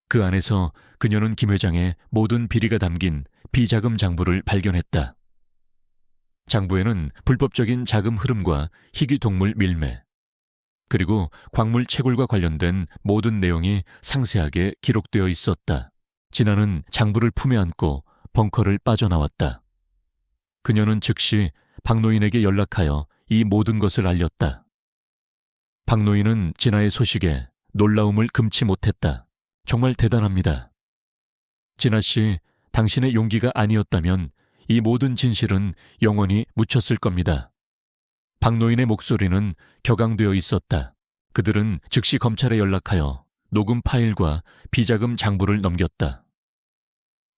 S1: 그 안에서 그녀는 김 회장의 모든 비리가 담긴 비자금 장부를 발견했다. 장부에는 불법적인 자금 흐름과 희귀동물 밀매, 그리고 광물 채굴과 관련된 모든 내용이 상세하게 기록되어 있었다. 진아는 장부를 품에 안고 벙커를 빠져나왔다. 그녀는 즉시 박노인에게 연락하여 이 모든 것을 알렸다. 박노인은 진아의 소식에 놀라움을 금치 못했다. 정말 대단합니다. 진아 씨, 당신의 용기가 아니었다면 이 모든 진실은 영원히 묻혔을 겁니다. 박노인의 목소리는 격앙되어 있었다. 그들은 즉시 검찰에 연락하여 녹음 파일과 비자금 장부를 넘겼다.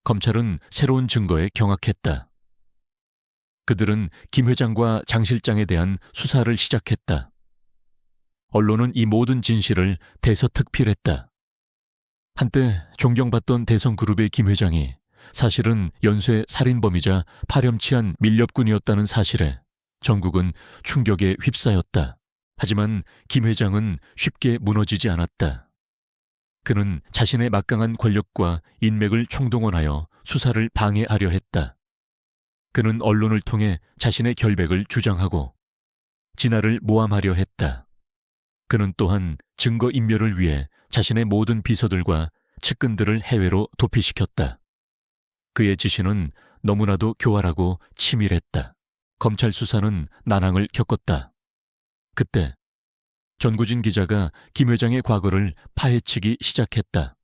S1: 검찰은 새로운 증거에 경악했다. 그들은 김 회장과 장 실장에 대한 수사를 시작했다. 언론은 이 모든 진실을 대서특필했다. 한때 존경받던 대성그룹의 김 회장이 사실은 연쇄 살인범이자 파렴치한 밀렵꾼이었다는 사실에 전국은 충격에 휩싸였다. 하지만 김 회장은 쉽게 무너지지 않았다. 그는 자신의 막강한 권력과 인맥을 총동원하여 수사를 방해하려 했다. 그는 언론을 통해 자신의 결백을 주장하고 진아를 모함하려 했다. 그는 또한 증거인멸을 위해 자신의 모든 비서들과 측근들을 해외로 도피시켰다. 그의 지시는 너무나도 교활하고 치밀했다. 검찰 수사는 난항을 겪었다. 그때 전구진 기자가 김 회장의 과거를 파헤치기 시작했다.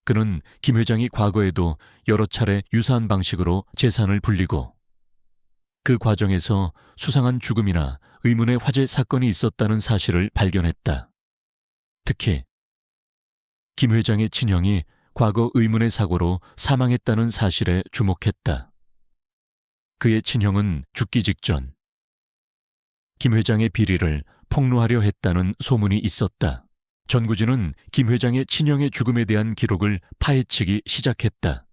S1: 그는 김 회장이 과거에도 여러 차례 유사한 방식으로 재산을 불리고 그 과정에서 수상한 죽음이나 의문의 화재 사건이 있었다는 사실을 발견했다. 특히 김 회장의 친형이 과거 의문의 사고로 사망했다는 사실에 주목했다. 그의 친형은 죽기 직전 김 회장의 비리를 폭로하려 했다는 소문이 있었다. 전구진은 김 회장의 친형의 죽음에 대한 기록을 파헤치기 시작했다.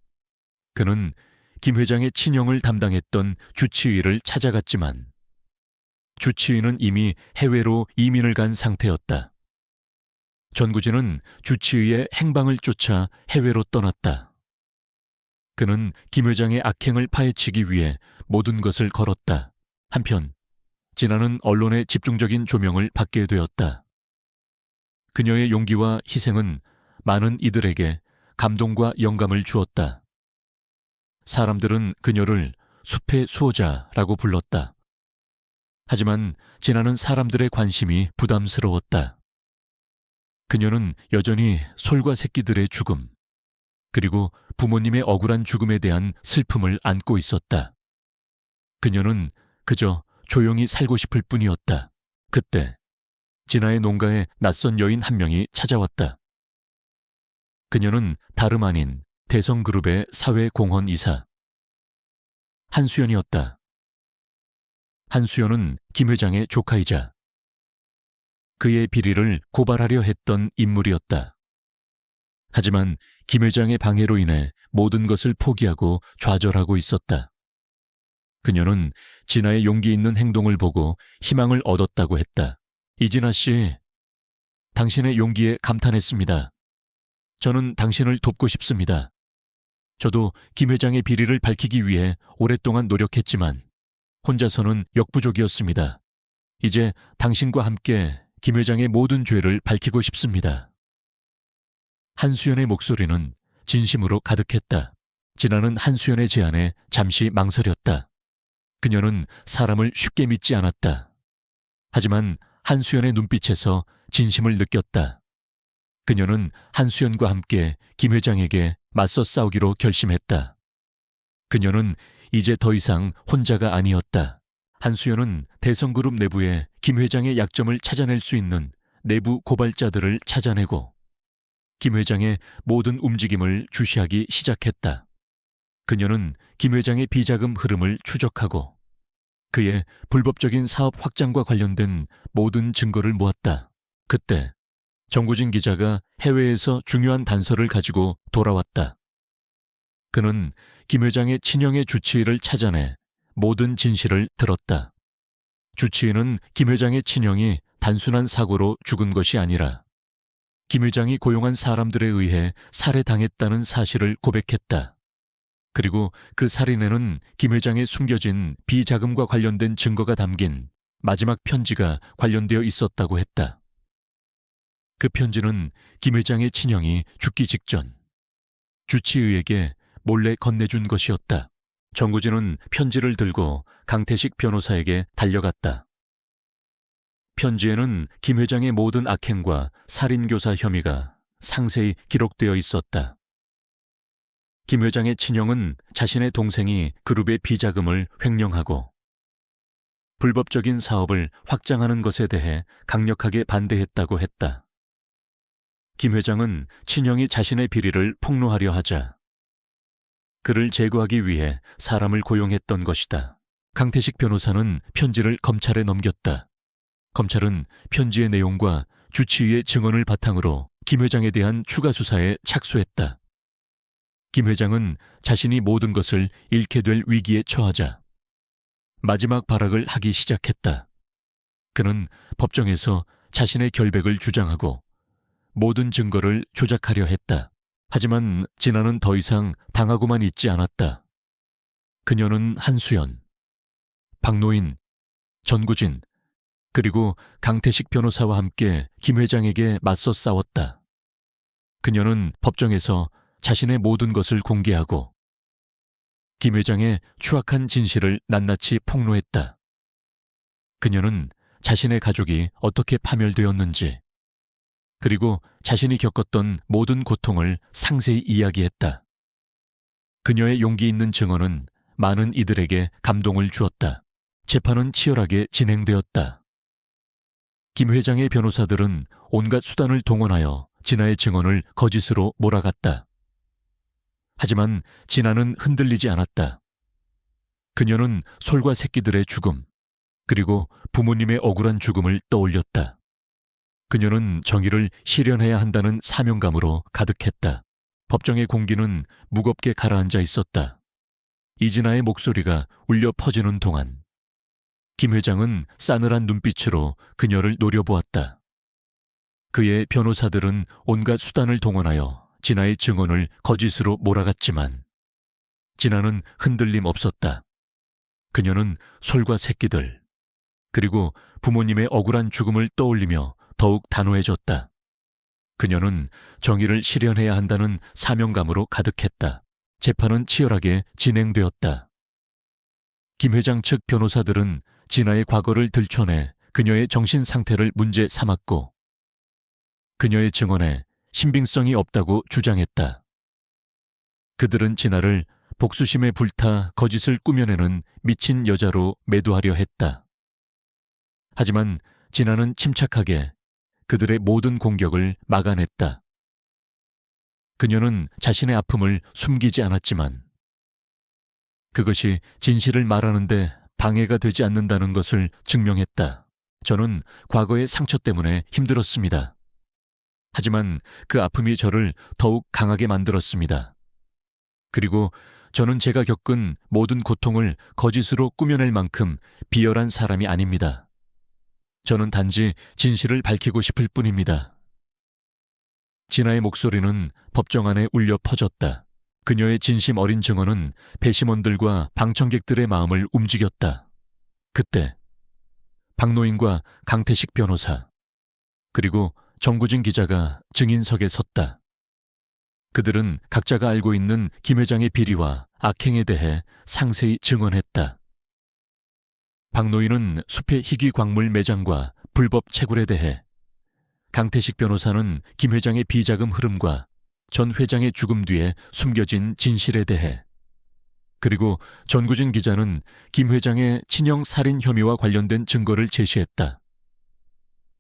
S1: 그는 김 회장의 친형을 담당했던 주치의를 찾아갔지만 주치의는 이미 해외로 이민을 간 상태였다. 전구진은 주치의의 행방을 쫓아 해외로 떠났다. 그는 김 회장의 악행을 파헤치기 위해 모든 것을 걸었다. 한편 진아는 언론의 집중적인 조명을 받게 되었다. 그녀의 용기와 희생은 많은 이들에게 감동과 영감을 주었다. 사람들은 그녀를 숲의 수호자라고 불렀다. 하지만 진아는 사람들의 관심이 부담스러웠다. 그녀는 여전히 솔과 새끼들의 죽음, 그리고 부모님의 억울한 죽음에 대한 슬픔을 안고 있었다. 그녀는 그저 조용히 살고 싶을 뿐이었다. 그때 진아의 농가에 낯선 여인 한 명이 찾아왔다. 그녀는 다름 아닌 대성그룹의 사회공헌 이사 한수연이었다. 한수연은 김 회장의 조카이자 그의 비리를 고발하려 했던 인물이었다. 하지만 김 회장의 방해로 인해 모든 것을 포기하고 좌절하고 있었다. 그녀는 진아의 용기 있는 행동을 보고 희망을 얻었다고 했다. 이진아 씨, 당신의 용기에 감탄했습니다. 저는 당신을 돕고 싶습니다. 저도 김 회장의 비리를 밝히기 위해 오랫동안 노력했지만 혼자서는 역부족이었습니다. 이제 당신과 함께 김 회장의 모든 죄를 밝히고 싶습니다. 한수연의 목소리는 진심으로 가득했다. 진아는 한수연의 제안에 잠시 망설였다. 그녀는 사람을 쉽게 믿지 않았다. 하지만 한수연의 눈빛에서 진심을 느꼈다. 그녀는 한수연과 함께 김 회장에게 맞서 싸우기로 결심했다. 그녀는 이제 더 이상 혼자가 아니었다. 한수연은 대성그룹 내부에 김 회장의 약점을 찾아낼 수 있는 내부 고발자들을 찾아내고 김 회장의 모든 움직임을 주시하기 시작했다. 그녀는 김 회장의 비자금 흐름을 추적하고 그의 불법적인 사업 확장과 관련된 모든 증거를 모았다. 그때 정구진 기자가 해외에서 중요한 단서를 가지고 돌아왔다. 그는 김 회장의 친형의 주치의를 찾아내 모든 진실을 들었다. 주치의는 김 회장의 친형이 단순한 사고로 죽은 것이 아니라 김 회장이 고용한 사람들에 의해 살해당했다는 사실을 고백했다. 그리고 그 살인에는 김 회장의 숨겨진 비자금과 관련된 증거가 담긴 마지막 편지가 관련되어 있었다고 했다. 그 편지는 김 회장의 친형이 죽기 직전 주치의에게 몰래 건네준 것이었다. 정구진은 편지를 들고 강태식 변호사에게 달려갔다. 편지에는 김 회장의 모든 악행과 살인교사 혐의가 상세히 기록되어 있었다. 김 회장의 친형은 자신의 동생이 그룹의 비자금을 횡령하고 불법적인 사업을 확장하는 것에 대해 강력하게 반대했다고 했다. 김 회장은 친형이 자신의 비리를 폭로하려 하자 그를 제거하기 위해 사람을 고용했던 것이다. 강태식 변호사는 편지를 검찰에 넘겼다. 검찰은 편지의 내용과 주치의의 증언을 바탕으로 김 회장에 대한 추가 수사에 착수했다. 김 회장은 자신이 모든 것을 잃게 될 위기에 처하자 마지막 발악을 하기 시작했다. 그는 법정에서 자신의 결백을 주장하고 모든 증거를 조작하려 했다. 하지만 진아는 더 이상 당하고만 있지 않았다. 그녀는 한수연, 박노인, 전구진, 그리고 강태식 변호사와 함께 김 회장에게 맞서 싸웠다. 그녀는 법정에서 자신의 모든 것을 공개하고 김 회장의 추악한 진실을 낱낱이 폭로했다. 그녀는 자신의 가족이 어떻게 파멸되었는지 그리고 자신이 겪었던 모든 고통을 상세히 이야기했다. 그녀의 용기 있는 증언은 많은 이들에게 감동을 주었다. 재판은 치열하게 진행되었다. 김 회장의 변호사들은 온갖 수단을 동원하여 진아의 증언을 거짓으로 몰아갔다. 하지만 진아는 흔들리지 않았다. 그녀는 솔과 새끼들의 죽음, 그리고 부모님의 억울한 죽음을 떠올렸다. 그녀는 정의를 실현해야 한다는 사명감으로 가득했다. 법정의 공기는 무겁게 가라앉아 있었다. 이진아의 목소리가 울려 퍼지는 동안 김 회장은 싸늘한 눈빛으로 그녀를 노려보았다. 그의 변호사들은 온갖 수단을 동원하여 진아의 증언을 거짓으로 몰아갔지만 진아는 흔들림 없었다. 그녀는 솔과 새끼들, 그리고 부모님의 억울한 죽음을 떠올리며 더욱 단호해졌다. 그녀는 정의를 실현해야 한다는 사명감으로 가득했다. 재판은 치열하게 진행되었다. 김 회장 측 변호사들은 진아의 과거를 들춰내 그녀의 정신 상태를 문제 삼았고, 그녀의 증언에 신빙성이 없다고 주장했다. 그들은 진아를 복수심에 불타 거짓을 꾸며내는 미친 여자로 매도하려 했다. 하지만 진아는 침착하게 그들의 모든 공격을 막아냈다. 그녀는 자신의 아픔을 숨기지 않았지만 그것이 진실을 말하는데 방해가 되지 않는다는 것을 증명했다. 저는 과거의 상처 때문에 힘들었습니다. 하지만 그 아픔이 저를 더욱 강하게 만들었습니다. 그리고 저는 제가 겪은 모든 고통을 거짓으로 꾸며낼 만큼 비열한 사람이 아닙니다. 저는 단지 진실을 밝히고 싶을 뿐입니다. 진아의 목소리는 법정 안에 울려 퍼졌다. 그녀의 진심 어린 증언은 배심원들과 방청객들의 마음을 움직였다. 그때 박노인과 강태식 변호사, 그리고 정구진 기자가 증인석에 섰다. 그들은 각자가 알고 있는 김 회장의 비리와 악행에 대해 상세히 증언했다. 박노인은 숲의 희귀 광물 매장과 불법 채굴에 대해, 강태식 변호사는 김 회장의 비자금 흐름과 전 회장의 죽음 뒤에 숨겨진 진실에 대해, 그리고 전구진 기자는 김 회장의 친형 살인 혐의와 관련된 증거를 제시했다.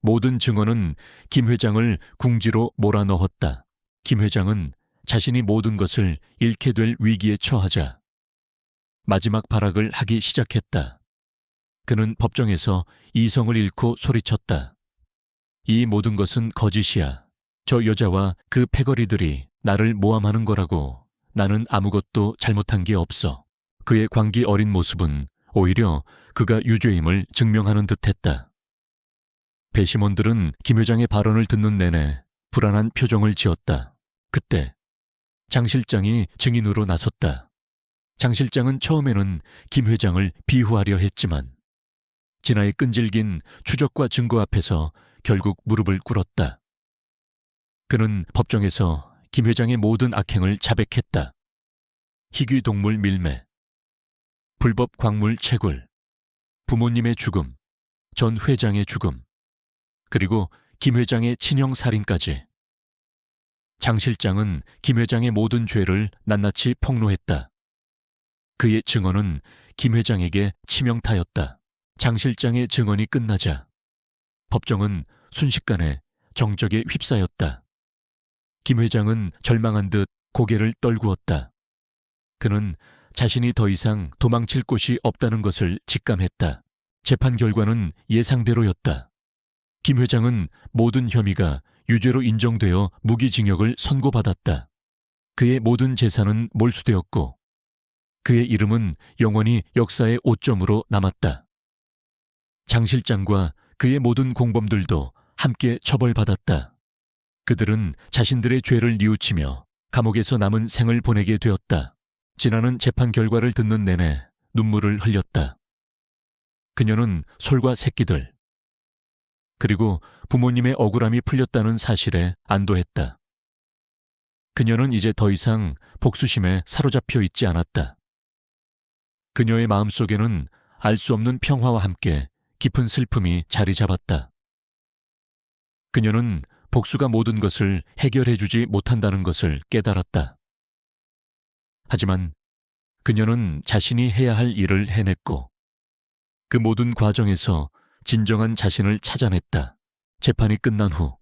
S1: 모든 증언은 김 회장을 궁지로 몰아넣었다. 김 회장은 자신이 모든 것을 잃게 될 위기에 처하자 마지막 발악을 하기 시작했다. 그는 법정에서 이성을 잃고 소리쳤다. 이 모든 것은 거짓이야. 저 여자와 그 패거리들이 나를 모함하는 거라고. 나는 아무것도 잘못한 게 없어. 그의 광기 어린 모습은 오히려 그가 유죄임을 증명하는 듯했다. 배심원들은 김 회장의 발언을 듣는 내내 불안한 표정을 지었다. 그때 장 실장이 증인으로 나섰다. 장 실장은 처음에는 김 회장을 비호하려 했지만 진아의 끈질긴 추적과 증거 앞에서 결국 무릎을 꿇었다. 그는 법정에서 김 회장의 모든 악행을 자백했다. 희귀 동물 밀매, 불법 광물 채굴, 부모님의 죽음, 전 회장의 죽음, 그리고 김 회장의 친형 살인까지. 장 실장은 김 회장의 모든 죄를 낱낱이 폭로했다. 그의 증언은 김 회장에게 치명타였다. 장 실장의 증언이 끝나자 법정은 순식간에 정적에 휩싸였다. 김 회장은 절망한 듯 고개를 떨구었다. 그는 자신이 더 이상 도망칠 곳이 없다는 것을 직감했다. 재판 결과는 예상대로였다. 김 회장은 모든 혐의가 유죄로 인정되어 무기징역을 선고받았다. 그의 모든 재산은 몰수되었고 그의 이름은 영원히 역사의 오점으로 남았다. 장 실장과 그의 모든 공범들도 함께 처벌받았다. 그들은 자신들의 죄를 뉘우치며 감옥에서 남은 생을 보내게 되었다. 진아는 재판 결과를 듣는 내내 눈물을 흘렸다. 그녀는 솔과 새끼들, 그리고 부모님의 억울함이 풀렸다는 사실에 안도했다. 그녀는 이제 더 이상 복수심에 사로잡혀 있지 않았다. 그녀의 마음속에는 알 수 없는 평화와 함께 깊은 슬픔이 자리 잡았다. 그녀는 복수가 모든 것을 해결해주지 못한다는 것을 깨달았다. 하지만 그녀는 자신이 해야 할 일을 해냈고 그 모든 과정에서 진정한 자신을 찾아냈다. 재판이 끝난 후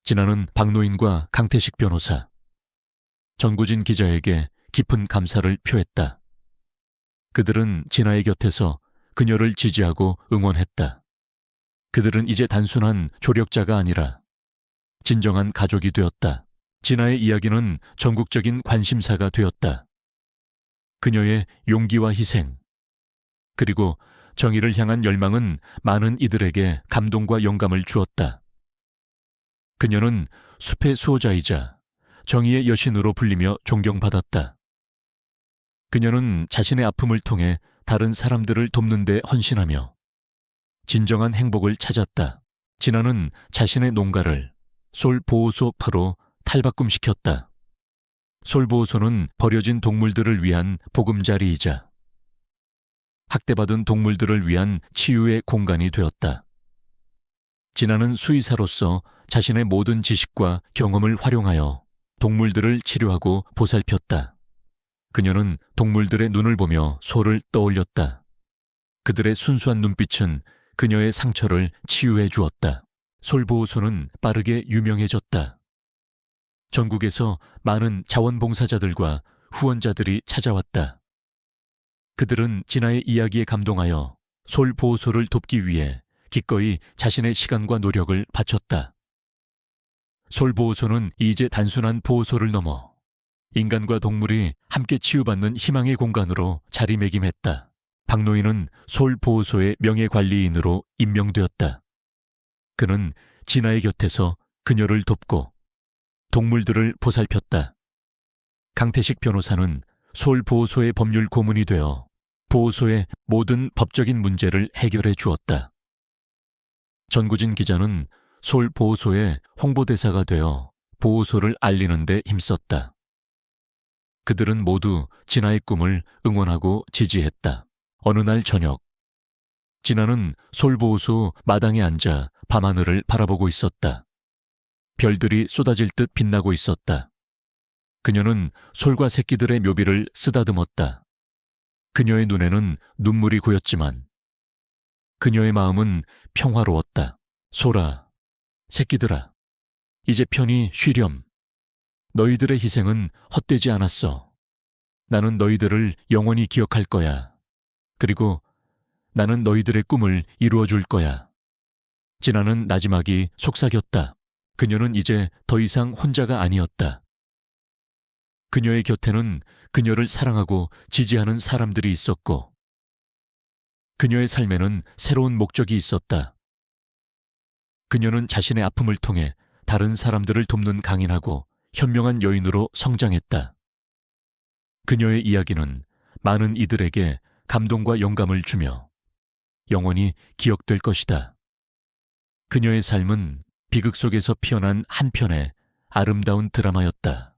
S1: 진아는 박노인과 강태식 변호사, 전구진 기자에게 깊은 감사를 표했다. 그들은 진아의 곁에서 그녀를 지지하고 응원했다. 그들은 이제 단순한 조력자가 아니라 진정한 가족이 되었다. 진아의 이야기는 전국적인 관심사가 되었다. 그녀의 용기와 희생, 그리고 정의를 향한 열망은 많은 이들에게 감동과 영감을 주었다. 그녀는 숲의 수호자이자 정의의 여신으로 불리며 존경받았다. 그녀는 자신의 아픔을 통해 다른 사람들을 돕는 데 헌신하며 진정한 행복을 찾았다. 진아는 자신의 농가를 솔보호소파로 탈바꿈시켰다. 솔보호소는 버려진 동물들을 위한 보금자리이자 학대받은 동물들을 위한 치유의 공간이 되었다. 진아는 수의사로서 자신의 모든 지식과 경험을 활용하여 동물들을 치료하고 보살폈다. 그녀는 동물들의 눈을 보며 소를 떠올렸다. 그들의 순수한 눈빛은 그녀의 상처를 치유해 주었다. 솔보호소는 빠르게 유명해졌다. 전국에서 많은 자원봉사자들과 후원자들이 찾아왔다. 그들은 진아의 이야기에 감동하여 솔보호소를 돕기 위해 기꺼이 자신의 시간과 노력을 바쳤다. 솔보호소는 이제 단순한 보호소를 넘어 인간과 동물이 함께 치유받는 희망의 공간으로 자리매김했다. 박노인은 솔보호소의 명예관리인으로 임명되었다. 그는 진아의 곁에서 그녀를 돕고 동물들을 보살폈다. 강태식 변호사는 솔보호소의 법률 고문이 되어 보호소의 모든 법적인 문제를 해결해 주었다. 전구진 기자는 솔보호소의 홍보대사가 되어 보호소를 알리는 데 힘썼다. 그들은 모두 진아의 꿈을 응원하고 지지했다. 어느 날 저녁, 진아는 솔보호소 마당에 앉아 밤하늘을 바라보고 있었다. 별들이 쏟아질 듯 빛나고 있었다. 그녀는 솔과 새끼들의 묘비를 쓰다듬었다. 그녀의 눈에는 눈물이 고였지만 그녀의 마음은 평화로웠다. 소라, 새끼들아, 이제 편히 쉬렴. 너희들의 희생은 헛되지 않았어. 나는 너희들을 영원히 기억할 거야. 그리고 나는 너희들의 꿈을 이루어 줄 거야. 진아는 나지막이 속삭였다. 그녀는 이제 더 이상 혼자가 아니었다. 그녀의 곁에는 그녀를 사랑하고 지지하는 사람들이 있었고, 그녀의 삶에는 새로운 목적이 있었다. 그녀는 자신의 아픔을 통해 다른 사람들을 돕는 강인하고 현명한 여인으로 성장했다. 그녀의 이야기는 많은 이들에게 감동과 영감을 주며 영원히 기억될 것이다. 그녀의 삶은 비극 속에서 피어난 한 편의 아름다운 드라마였다.